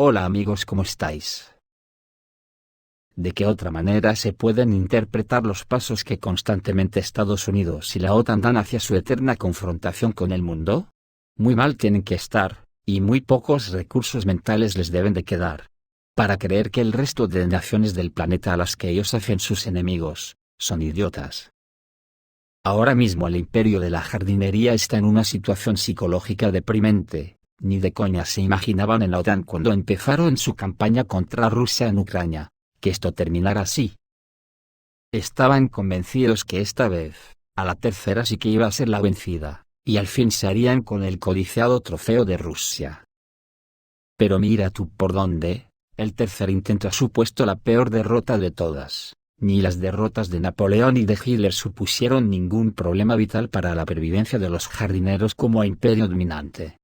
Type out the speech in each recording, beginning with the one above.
Hola amigos, ¿cómo estáis? ¿De qué otra manera se pueden interpretar los pasos que constantemente Estados Unidos y la OTAN dan hacia su eterna confrontación con el mundo? Muy mal tienen que estar, y muy pocos recursos mentales les deben de quedar, para creer que el resto de naciones del planeta a las que ellos hacen sus enemigos, son idiotas. Ahora mismo el imperio de la jardinería está en una situación psicológica deprimente. Ni de coña se imaginaban en la OTAN cuando empezaron su campaña contra Rusia en Ucrania, que esto terminara así. Estaban convencidos que esta vez, a la tercera sí que iba a ser la vencida, y al fin se harían con el codiciado trofeo de Rusia. Pero mira tú por dónde, el tercer intento ha supuesto la peor derrota de todas. Ni las derrotas de Napoleón y de Hitler supusieron ningún problema vital para la pervivencia de los jardineros como imperio dominante.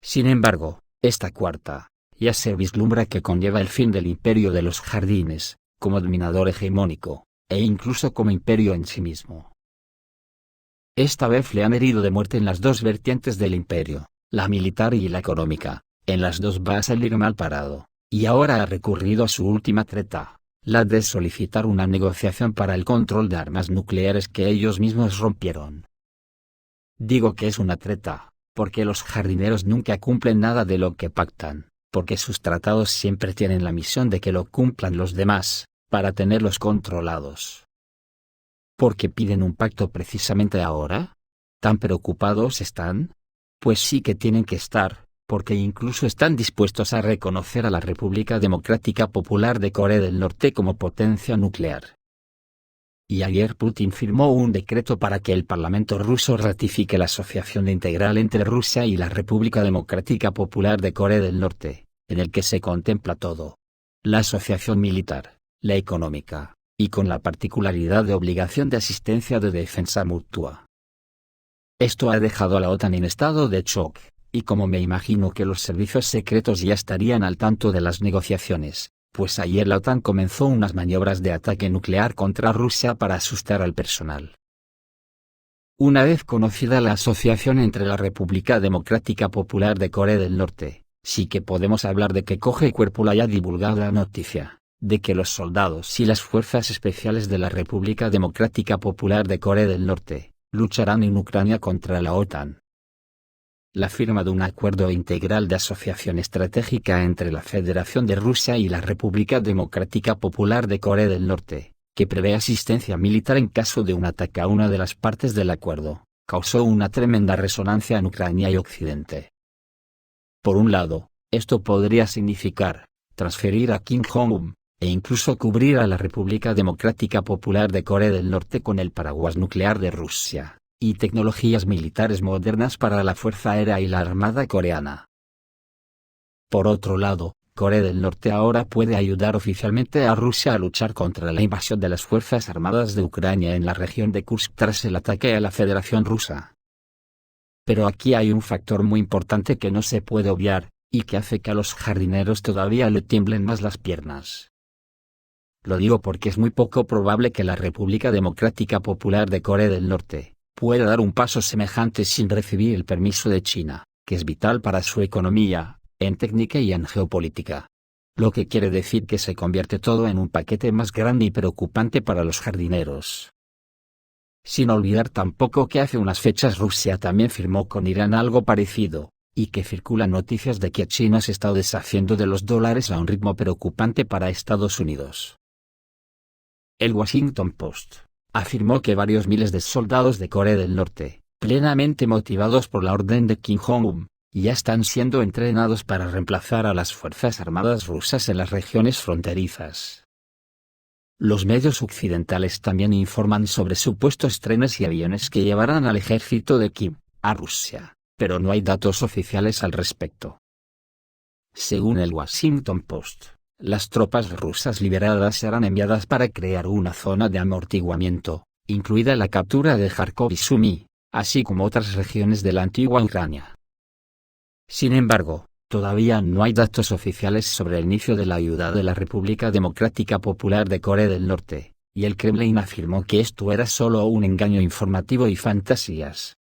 Sin embargo, esta cuarta, ya se vislumbra que conlleva el fin del imperio de los jardines, como dominador hegemónico, e incluso como imperio en sí mismo. Esta vez le han herido de muerte en las dos vertientes del imperio, la militar y la económica. En las dos va a salir mal parado, y ahora ha recurrido a su última treta, la de solicitar una negociación para el control de armas nucleares que ellos mismos rompieron. Digo que es una treta, porque los jardineros nunca cumplen nada de lo que pactan, porque sus tratados siempre tienen la misión de que lo cumplan los demás, para tenerlos controlados. ¿Por qué piden un pacto precisamente ahora? ¿Tan preocupados están? Pues sí que tienen que estar, porque incluso están dispuestos a reconocer a la República Democrática Popular de Corea del Norte como potencia nuclear. Y ayer Putin firmó un decreto para que el Parlamento ruso ratifique la asociación integral entre Rusia y la República Democrática Popular de Corea del Norte, en el que se contempla todo. La asociación militar, la económica, y con la particularidad de obligación de asistencia de defensa mutua. Esto ha dejado a la OTAN en estado de shock, y como me imagino que los servicios secretos ya estarían al tanto de las negociaciones, pues ayer la OTAN comenzó unas maniobras de ataque nuclear contra Rusia para asustar al personal. Una vez conocida la asociación entre la República Democrática Popular de Corea del Norte, sí que podemos hablar de que coge cuerpo la ya divulgada noticia, de que los soldados y las fuerzas especiales de la República Democrática Popular de Corea del Norte, lucharán en Ucrania contra la OTAN. La firma de un acuerdo integral de asociación estratégica entre la Federación de Rusia y la República Democrática Popular de Corea del Norte, que prevé asistencia militar en caso de un ataque a una de las partes del acuerdo, causó una tremenda resonancia en Ucrania y Occidente. Por un lado, esto podría significar transferir a Kim Jong-un, e incluso cubrir a la República Democrática Popular de Corea del Norte con el paraguas nuclear de Rusia, y tecnologías militares modernas para la Fuerza Aérea y la Armada coreana. Por otro lado, Corea del Norte ahora puede ayudar oficialmente a Rusia a luchar contra la invasión de las Fuerzas Armadas de Ucrania en la región de Kursk tras el ataque a la Federación Rusa. Pero aquí hay un factor muy importante que no se puede obviar, y que hace que a los jardineros todavía le tiemblen más las piernas. Lo digo porque es muy poco probable que la República Democrática Popular de Corea del Norte puede dar un paso semejante sin recibir el permiso de China, que es vital para su economía, en técnica y en geopolítica. Lo que quiere decir que se convierte todo en un paquete más grande y preocupante para los jardineros. Sin olvidar tampoco que hace unas fechas Rusia también firmó con Irán algo parecido, y que circulan noticias de que China se está deshaciendo de los dólares a un ritmo preocupante para Estados Unidos. El Washington Post afirmó que varios miles de soldados de Corea del Norte, plenamente motivados por la orden de Kim Jong-un, ya están siendo entrenados para reemplazar a las Fuerzas Armadas rusas en las regiones fronterizas. Los medios occidentales también informan sobre supuestos trenes y aviones que llevarán al ejército de Kim a Rusia, pero no hay datos oficiales al respecto. Según el Washington Post, las tropas rusas liberadas serán enviadas para crear una zona de amortiguamiento, incluida la captura de Kharkov y Sumy, así como otras regiones de la antigua Ucrania. Sin embargo, todavía no hay datos oficiales sobre el inicio de la ayuda de la República Democrática Popular de Corea del Norte, y el Kremlin afirmó que esto era solo un engaño informativo y fantasías.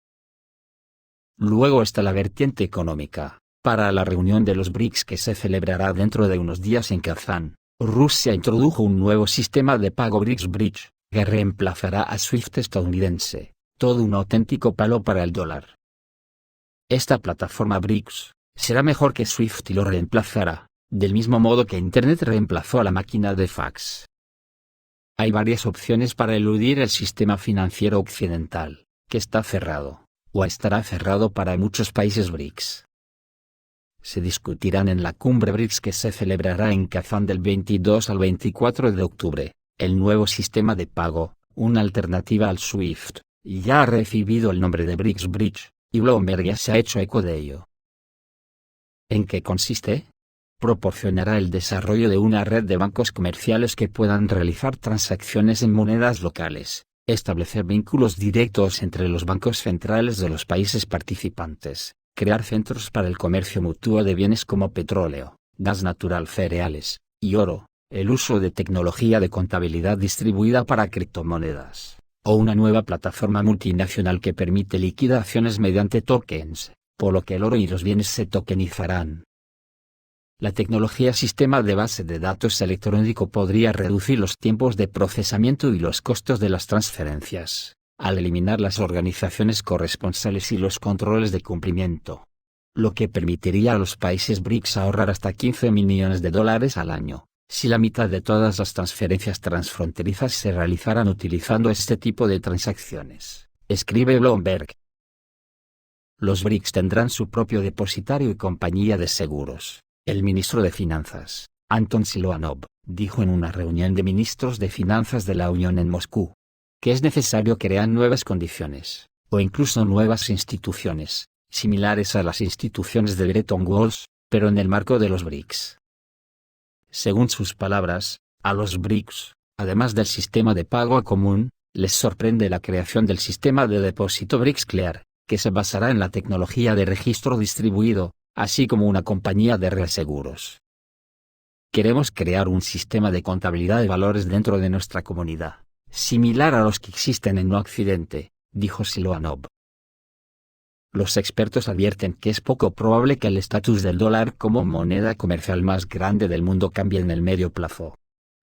Luego está la vertiente económica, Para la reunión de los BRICS que se celebrará dentro de unos días en Kazán, Rusia introdujo un nuevo sistema de pago BRICS Bridge, que reemplazará a SWIFT estadounidense, todo un auténtico palo para el dólar. Esta plataforma BRICS será mejor que SWIFT y lo reemplazará, del mismo modo que Internet reemplazó a la máquina de fax. Hay varias opciones para eludir el sistema financiero occidental, que está cerrado, o estará cerrado para muchos países BRICS. Se discutirán en la cumbre BRICS que se celebrará en Kazán del 22 al 24 de octubre, el nuevo sistema de pago, una alternativa al SWIFT, y ya ha recibido el nombre de BRICS Bridge, y Bloomberg ya se ha hecho eco de ello. ¿En qué consiste? Proporcionará el desarrollo de una red de bancos comerciales que puedan realizar transacciones en monedas locales, establecer vínculos directos entre los bancos centrales de los países participantes, crear centros para el comercio mutuo de bienes como petróleo, gas natural, cereales, y oro, el uso de tecnología de contabilidad distribuida para criptomonedas, o una nueva plataforma multinacional que permite liquidaciones mediante tokens, por lo que el oro y los bienes se tokenizarán. La tecnología sistema de base de datos electrónico podría reducir los tiempos de procesamiento y los costos de las transferencias, al eliminar las organizaciones corresponsales y los controles de cumplimiento, lo que permitiría a los países BRICS ahorrar hasta $15 millones al año, si la mitad de todas las transferencias transfronterizas se realizaran utilizando este tipo de transacciones, escribe Bloomberg. Los BRICS tendrán su propio depositario y compañía de seguros. El ministro de Finanzas, Anton Siluanov, dijo en una reunión de ministros de Finanzas de la Unión en Moscú, que es necesario crear nuevas condiciones, o incluso nuevas instituciones, similares a las instituciones de Bretton Woods, pero en el marco de los BRICS. Según sus palabras, a los BRICS, además del sistema de pago común, les sorprende la creación del sistema de depósito BRICS Clear, que se basará en la tecnología de registro distribuido, así como una compañía de reaseguros. Queremos crear un sistema de contabilidad de valores dentro de nuestra comunidad, similar a los que existen en Occidente, dijo Siluanov. Los expertos advierten que es poco probable que el estatus del dólar como moneda comercial más grande del mundo cambie en el medio plazo.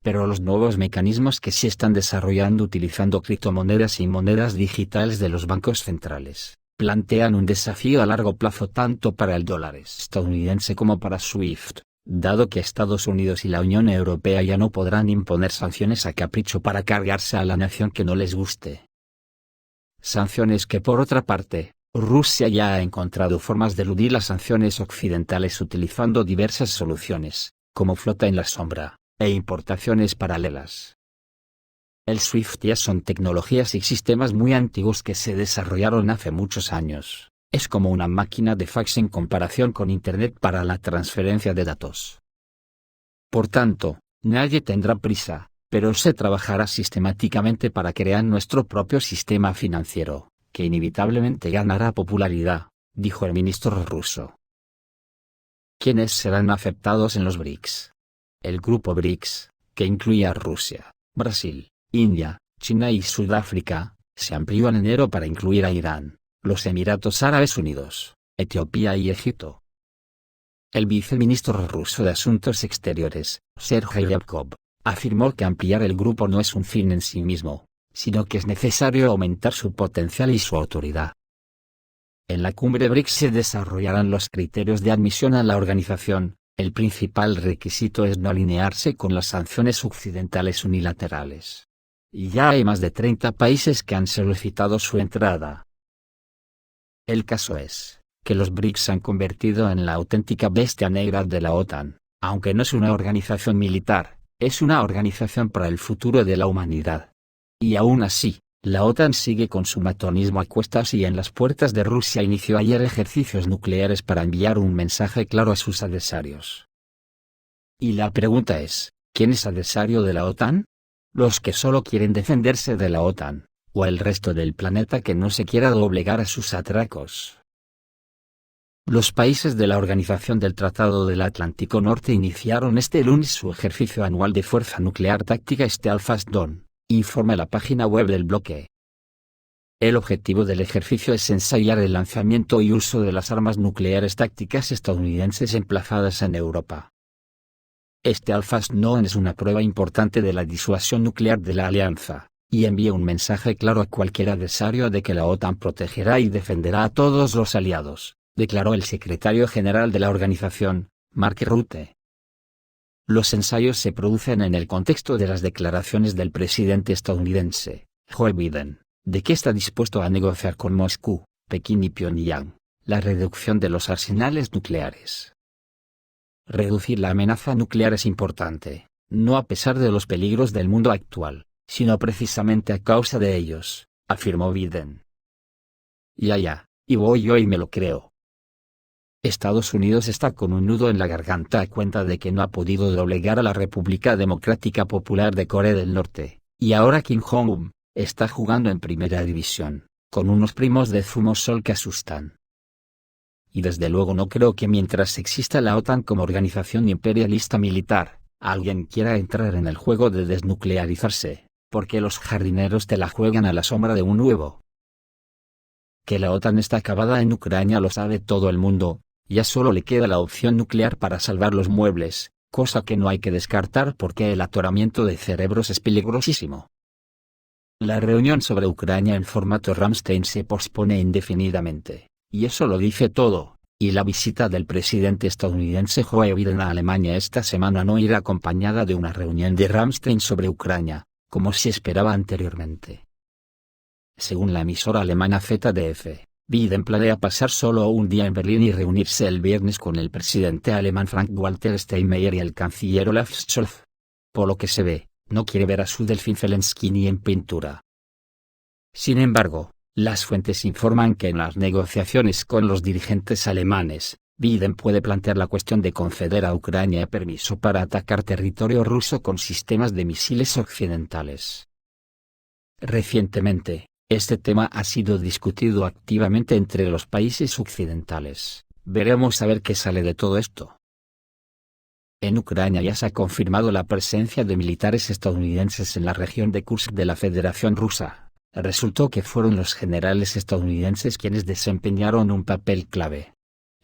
Pero los nuevos mecanismos que se están desarrollando utilizando criptomonedas y monedas digitales de los bancos centrales plantean un desafío a largo plazo tanto para el dólar estadounidense como para SWIFT, dado que Estados Unidos y la Unión Europea ya no podrán imponer sanciones a capricho para cargarse a la nación que no les guste. Sanciones que por otra parte, Rusia ya ha encontrado formas de eludir las sanciones occidentales utilizando diversas soluciones, como flota en la sombra, e importaciones paralelas. El SWIFT ya son tecnologías y sistemas muy antiguos que se desarrollaron hace muchos años. Es como una máquina de fax en comparación con Internet para la transferencia de datos. Por tanto, nadie tendrá prisa, pero se trabajará sistemáticamente para crear nuestro propio sistema financiero, que inevitablemente ganará popularidad, dijo el ministro ruso. ¿Quiénes serán aceptados en los BRICS? El grupo BRICS, que incluye a Rusia, Brasil, India, China y Sudáfrica, se amplió en enero para incluir a Irán, los Emiratos Árabes Unidos, Etiopía y Egipto. El viceministro ruso de Asuntos Exteriores, Sergei Ryabkov, afirmó que ampliar el grupo no es un fin en sí mismo, sino que es necesario aumentar su potencial y su autoridad. En la cumbre BRICS se desarrollarán los criterios de admisión a la organización. El principal requisito es no alinearse con las sanciones occidentales unilaterales. Y ya hay más de 30 países que han solicitado su entrada. El caso es, que los BRICS se han convertido en la auténtica bestia negra de la OTAN, aunque no es una organización militar, es una organización para el futuro de la humanidad. Y aún así, la OTAN sigue con su matonismo a cuestas y en las puertas de Rusia inició ayer ejercicios nucleares para enviar un mensaje claro a sus adversarios. Y la pregunta es, ¿quién es adversario de la OTAN? ¿Los que solo quieren defenderse de la OTAN, o el resto del planeta que no se quiera doblegar a sus atracos? Los países de la Organización del Tratado del Atlántico Norte iniciaron este lunes su ejercicio anual de fuerza nuclear táctica Steadfast Dawn, informa la página web del bloque. El objetivo del ejercicio es ensayar el lanzamiento y uso de las armas nucleares tácticas estadounidenses emplazadas en Europa. Este Alpha Snow es una prueba importante de la disuasión nuclear de la alianza, y envía un mensaje claro a cualquier adversario de que la OTAN protegerá y defenderá a todos los aliados, declaró el secretario general de la organización, Mark Rutte. Los ensayos se producen en el contexto de las declaraciones del presidente estadounidense, Joe Biden, de que está dispuesto a negociar con Moscú, Pekín y Pyongyang la reducción de los arsenales nucleares. Reducir la amenaza nuclear es importante, no a pesar de los peligros del mundo actual, sino precisamente a causa de ellos, afirmó Biden. Y voy yo y me lo creo. Estados Unidos está con un nudo en la garganta a cuenta de que no ha podido doblegar a la República Democrática Popular de Corea del Norte, y ahora Kim Jong-un está jugando en primera división, con unos primos de Zumosol que asustan. Y desde luego no creo que mientras exista la OTAN como organización imperialista militar, alguien quiera entrar en el juego de desnuclearizarse, porque los jardineros te la juegan a la sombra de un huevo. Que la OTAN está acabada en Ucrania lo sabe todo el mundo, ya solo le queda la opción nuclear para salvar los muebles, cosa que no hay que descartar porque el atoramiento de cerebros es peligrosísimo. La reunión sobre Ucrania en formato Ramstein se pospone indefinidamente, y eso lo dice todo, y la visita del presidente estadounidense Joe Biden a Alemania esta semana no irá acompañada de una reunión de Ramstein sobre Ucrania, como se esperaba anteriormente. Según la emisora alemana ZDF, Biden planea pasar solo un día en Berlín y reunirse el viernes con el presidente alemán Frank-Walter Steinmeier y el canciller Olaf Scholz. Por lo que se ve, no quiere ver a su delfín Zelensky ni en pintura. Sin embargo, las fuentes informan que en las negociaciones con los dirigentes alemanes, Biden puede plantear la cuestión de conceder a Ucrania permiso para atacar territorio ruso con sistemas de misiles occidentales. Recientemente, este tema ha sido discutido activamente entre los países occidentales. Veremos a ver qué sale de todo esto. En Ucrania ya se ha confirmado la presencia de militares estadounidenses en la región de Kursk de la Federación Rusa. Resultó que fueron los generales estadounidenses quienes desempeñaron un papel clave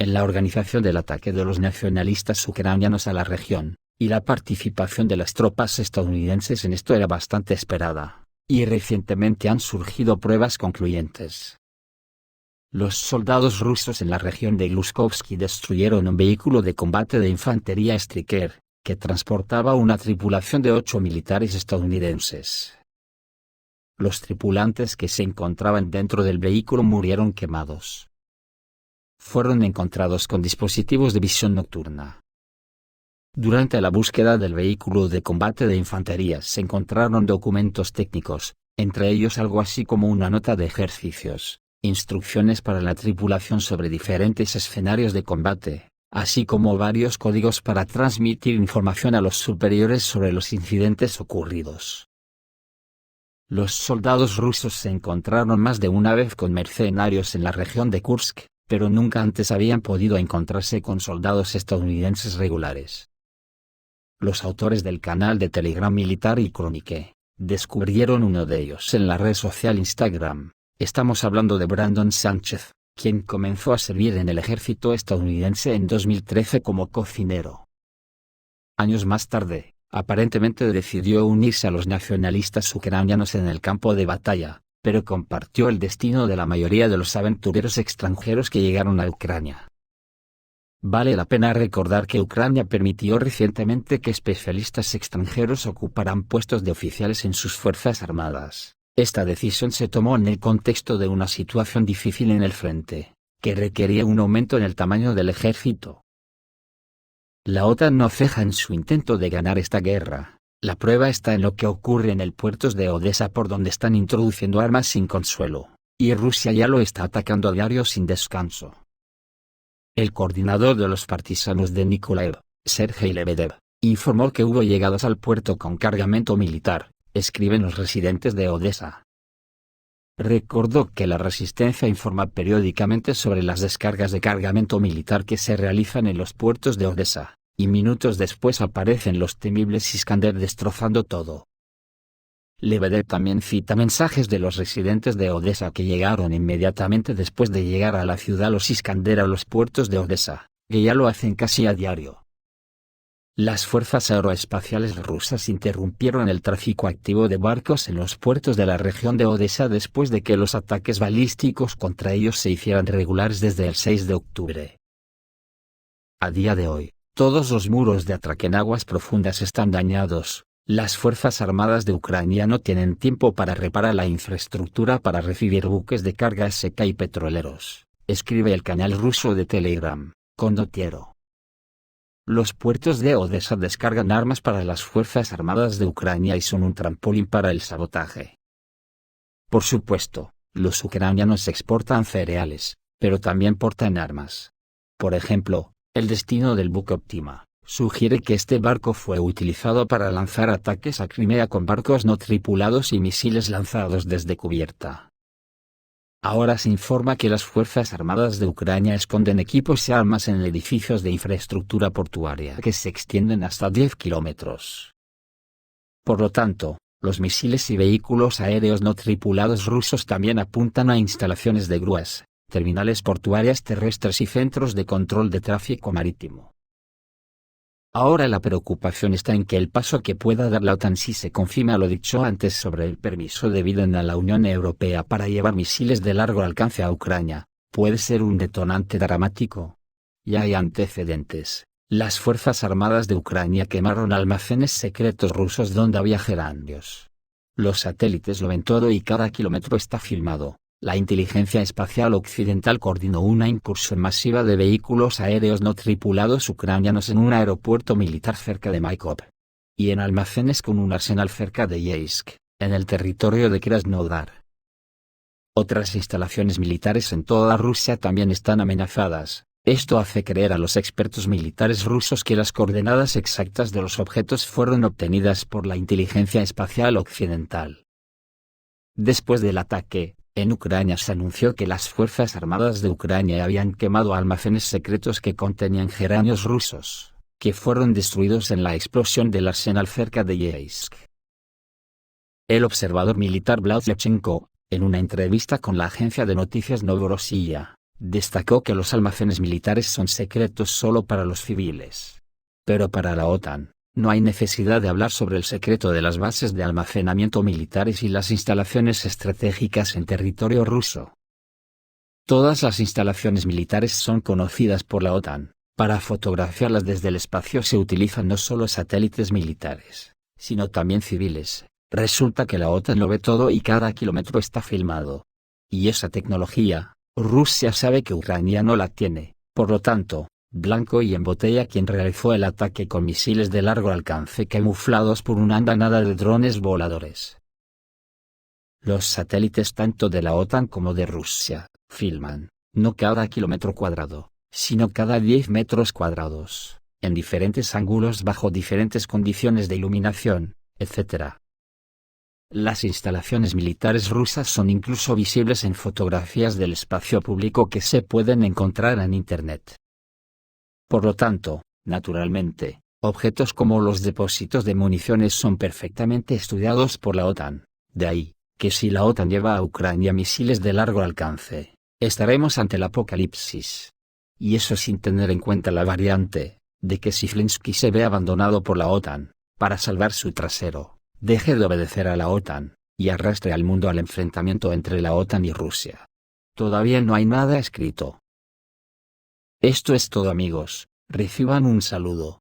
en la organización del ataque de los nacionalistas ucranianos a la región, y la participación de las tropas estadounidenses en esto era bastante esperada, y recientemente han surgido pruebas concluyentes. Los soldados rusos en la región de Gluskovsky destruyeron un vehículo de combate de infantería Stryker, que transportaba una tripulación de 8 militares estadounidenses. Los tripulantes que se encontraban dentro del vehículo murieron quemados. Fueron encontrados con dispositivos de visión nocturna. Durante la búsqueda del vehículo de combate de infantería se encontraron documentos técnicos, entre ellos algo así como una nota de ejercicios, instrucciones para la tripulación sobre diferentes escenarios de combate, así como varios códigos para transmitir información a los superiores sobre los incidentes ocurridos. Los soldados rusos se encontraron más de una vez con mercenarios en la región de Kursk, pero nunca antes habían podido encontrarse con soldados estadounidenses regulares. Los autores del canal de Telegram Militar y Chronique descubrieron uno de ellos en la red social Instagram. Estamos hablando de Brandon Sánchez, quien comenzó a servir en el ejército estadounidense en 2013 como cocinero. Años más tarde, aparentemente decidió unirse a los nacionalistas ucranianos en el campo de batalla, pero compartió el destino de la mayoría de los aventureros extranjeros que llegaron a Ucrania. Vale la pena recordar que Ucrania permitió recientemente que especialistas extranjeros ocuparan puestos de oficiales en sus fuerzas armadas. Esta decisión se tomó en el contexto de una situación difícil en el frente, que requería un aumento en el tamaño del ejército. La OTAN no ceja en su intento de ganar esta guerra. La prueba está en lo que ocurre en el puerto de Odessa, por donde están introduciendo armas sin consuelo, y Rusia ya lo está atacando a diario sin descanso. El coordinador de los partisanos de Nikolaev, Sergei Lebedev, informó que hubo llegadas al puerto con cargamento militar, escriben los residentes de Odessa. Recordó que la resistencia informa periódicamente sobre las descargas de cargamento militar que se realizan en los puertos de Odessa, y minutos después aparecen los temibles Iskander destrozando todo. Lebedev también cita mensajes de los residentes de Odessa que llegaron inmediatamente después de llegar a la ciudad los Iskander a los puertos de Odessa, que ya lo hacen casi a diario. Las fuerzas aeroespaciales rusas interrumpieron el tráfico activo de barcos en los puertos de la región de Odessa después de que los ataques balísticos contra ellos se hicieran regulares desde el 6 de octubre. A día de hoy, todos los muros de atraque en aguas profundas están dañados. Las Fuerzas Armadas de Ucrania no tienen tiempo para reparar la infraestructura para recibir buques de carga seca y petroleros, escribe el canal ruso de Telegram, Condottiero. Los puertos de Odessa descargan armas para las Fuerzas Armadas de Ucrania y son un trampolín para el sabotaje. Por supuesto, los ucranianos exportan cereales, pero también portan armas. Por ejemplo, el destino del buque Optima sugiere que este barco fue utilizado para lanzar ataques a Crimea con barcos no tripulados y misiles lanzados desde cubierta. Ahora se informa que las Fuerzas Armadas de Ucrania esconden equipos y armas en edificios de infraestructura portuaria que se extienden hasta 10 kilómetros. Por lo tanto, los misiles y vehículos aéreos no tripulados rusos también apuntan a instalaciones de grúas, terminales portuarias terrestres y centros de control de tráfico marítimo. Ahora la preocupación está en que el paso que pueda dar la OTAN si se confirma lo dicho antes sobre el permiso de Biden a la Unión Europea para llevar misiles de largo alcance a Ucrania, puede ser un detonante dramático. Ya hay antecedentes. Las Fuerzas Armadas de Ucrania quemaron almacenes secretos rusos donde había geranios. Los satélites lo ven todo y cada kilómetro está filmado. La inteligencia espacial occidental coordinó una incursión masiva de vehículos aéreos no tripulados ucranianos en un aeropuerto militar cerca de Maikop. Y en almacenes con un arsenal cerca de Yeisk, en el territorio de Krasnodar. Otras instalaciones militares en toda Rusia también están amenazadas. Esto hace creer a los expertos militares rusos que las coordenadas exactas de los objetos fueron obtenidas por la inteligencia espacial occidental. Después del ataque, en Ucrania se anunció que las Fuerzas Armadas de Ucrania habían quemado almacenes secretos que contenían geranios rusos, que fueron destruidos en la explosión del arsenal cerca de Yeisk. El observador militar Vladlechenko, en una entrevista con la agencia de noticias Novorossiya, destacó que los almacenes militares son secretos solo para los civiles. Pero para la OTAN, no hay necesidad de hablar sobre el secreto de las bases de almacenamiento militares y las instalaciones estratégicas en territorio ruso. Todas las instalaciones militares son conocidas por la OTAN. Para fotografiarlas desde el espacio se utilizan no solo satélites militares, sino también civiles. Resulta que la OTAN lo ve todo y cada kilómetro está filmado. Y esa tecnología, Rusia sabe que Ucrania no la tiene, por lo tanto, blanco y en botella quien realizó el ataque con misiles de largo alcance camuflados por una andanada de drones voladores. Los satélites tanto de la OTAN como de Rusia, filman, no cada kilómetro cuadrado, sino cada 10 metros cuadrados, en diferentes ángulos bajo diferentes condiciones de iluminación, etc. Las instalaciones militares rusas son incluso visibles en fotografías del espacio público que se pueden encontrar en Internet. Por lo tanto, naturalmente, objetos como los depósitos de municiones son perfectamente estudiados por la OTAN. De ahí, que si la OTAN lleva a Ucrania misiles de largo alcance, estaremos ante el apocalipsis. Y eso sin tener en cuenta la variante, de que si Zelensky se ve abandonado por la OTAN, para salvar su trasero, deje de obedecer a la OTAN, y arrastre al mundo al enfrentamiento entre la OTAN y Rusia. Todavía no hay nada escrito. Esto es todo amigos, reciban un saludo.